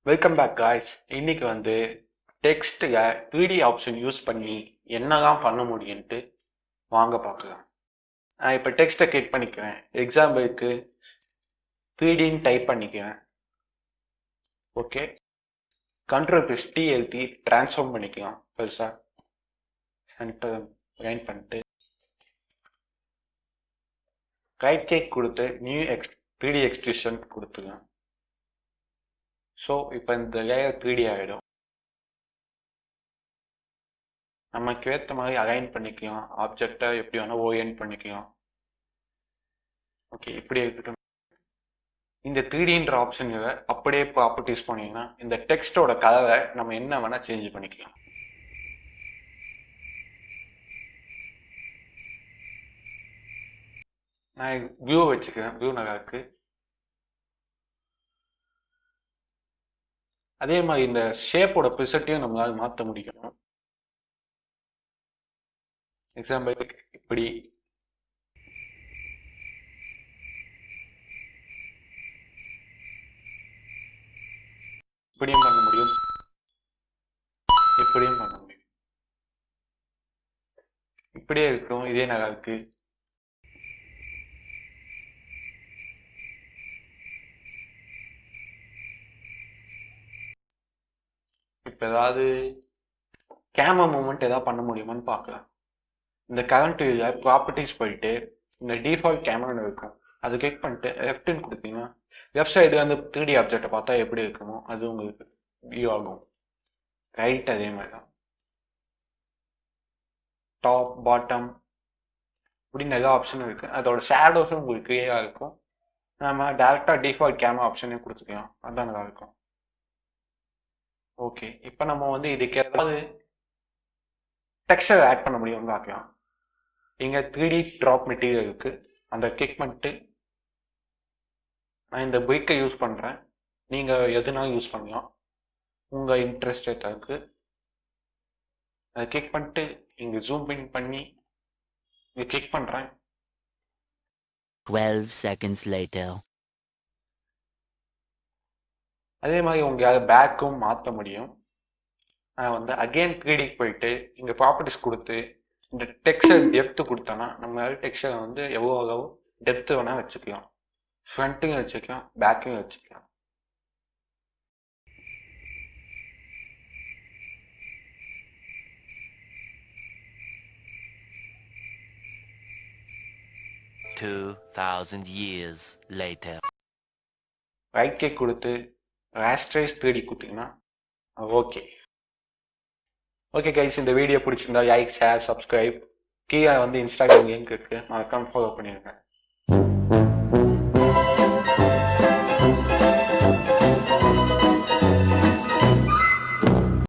Welcome back guys. இன்னைக்கு வந்து டெக்ஸ்ட்டில் 3D option use பண்ணி என்னதான் பண்ண முடியும்ட்டு வாங்க பார்க்கலாம். நான் இப்போ டெக்ஸ்ட்டை கிளிக் பண்ணிக்குவேன். எக்ஸாம்பிளுக்கு 3Dன்னு டைப் பண்ணிக்குவேன். ஓகே, Ctrl+T எழுதி ட்ரான்ஸ்ஃபார்ம் பண்ணிக்கலாம். பெருசாக சென்டர் லைன் பண்ணிட்டு ரைட் கிளிக் கொடுத்து நியூ 3D எக்ஸ்ட்ரூஷன் கொடுத்துக்கலாம். ஸோ இப்போ இந்த லேயர் 3D ஆகிடும். நமக்கு ஏற்ற மாதிரி அலைன் பண்ணிக்கலாம். ஆப்ஜெக்டை எப்படி வேணால் ஓரியன்ட் பண்ணிக்கலாம். ஓகே, இப்படி இருக்கட்டும். இந்த 3Dன்ற ஆப்ஷன்களை அப்படியே ப்ராப்பர்ட்டிஸ் பண்ணிங்கன்னா இந்த டெக்ஸ்டோட கலரை நம்ம என்ன வேணால் சேஞ்ச் பண்ணிக்கலாம். நான் வியூ வச்சுக்கிறேன். வியூ நல்லா இருக்கு. அதே மாதிரி இந்த ஷேப்போட ப்ரிசெட்டையும் நம்மளால் மாற்ற முடியும். எக்ஸாம்பிள் இப்படி இப்படியும் பண்ண முடியும், இப்படியும் பண்ண முடியும். இப்படியே இருக்கும். இதே நல்லா இருக்கு. இப்போ ஏதாவது கேமரா மூமெண்ட் ஏதாவது பண்ண முடியுமான்னு பார்க்கலாம். இந்த கரண்ட் ப்ராப்பர்ட்டிஸ் போயிட்டு இந்த டிஃபால்ட் கேமரான்னு இருக்கும். அது கிளிக் பண்ணிட்டு லெஃப்ட்னு கொடுத்தீங்கன்னா லெஃப்ட் சைடு அந்த 3D ஆப்ஜெக்டை பார்த்தா எப்படி இருக்குமோ அது உங்களுக்கு வியூ ஆகும். ரைட் அதே மாதிரி தான். டாப் பாட்டம் இப்படின்னு எல்லா ஆப்ஷனும் இருக்குது. அதோட ஷேடோஸும் உங்களுக்கு கிளியராக இருக்கும். நம்ம டேரெக்டாக டிஃபால்ட் கேமரா ஆப்ஷனே கொடுத்துக்கலாம். அதுதான் நல்லா இருக்கும். ஓகே, இப்போ நம்ம வந்து இதுக்கு ஏதாவது டெக்ஸ்சர் ஆட் பண்ண முடியும்னு பார்க்கலாம். இங்கே 3D ட்ராப் மெட்டீரியல் இருக்குது. அந்த கிளிக் பண்ணிட்டு நான் இந்த பிரிக்கை யூஸ் பண்ணுறேன். நீங்கள் எதுனாலும் யூஸ் பண்ணலாம். உங்கள் இன்ட்ரெஸ்ட் இருக்குது. அதை கிளிக் பண்ணிட்டு இங்கே ஜூம் இன் பண்ணி இங்கே கிளிக் பண்ணுறேன். 12 seconds later. அதே மாதிரி உங்களால் பேக்கும் மாற்ற முடியும். நான் வந்து அகெயின் 3Dக்கு போயிட்டு இங்கே ப்ராப்பர்ட்டிஸ் கொடுத்து இந்த டெக்ஸ்சர் டெப்த்து கொடுத்தோன்னா நம்மளால டெக்ஸ்சரை வந்து எவ்வளோ டெப்த்து வேணால் வச்சுக்கலாம். ஃப்ரண்ட்டையும் வச்சுக்கலாம், பேக்கையும் வச்சுக்கலாம். years later. ரைட் கிளிக் கொடுத்து ராஸ்டரைஸ் 3D கொடுத்தீங்கன்னா ஓகே. ஓகே கைஸ், இந்த வீடியோ பிடிச்சிருந்தா லைக், ஷேர், சப்ஸ்கிரைப். கீழே வந்து இன்ஸ்டாகிராம் லிங்க் இருக்குது, மறக்காம ஃபாலோ பண்ணிடுங்க.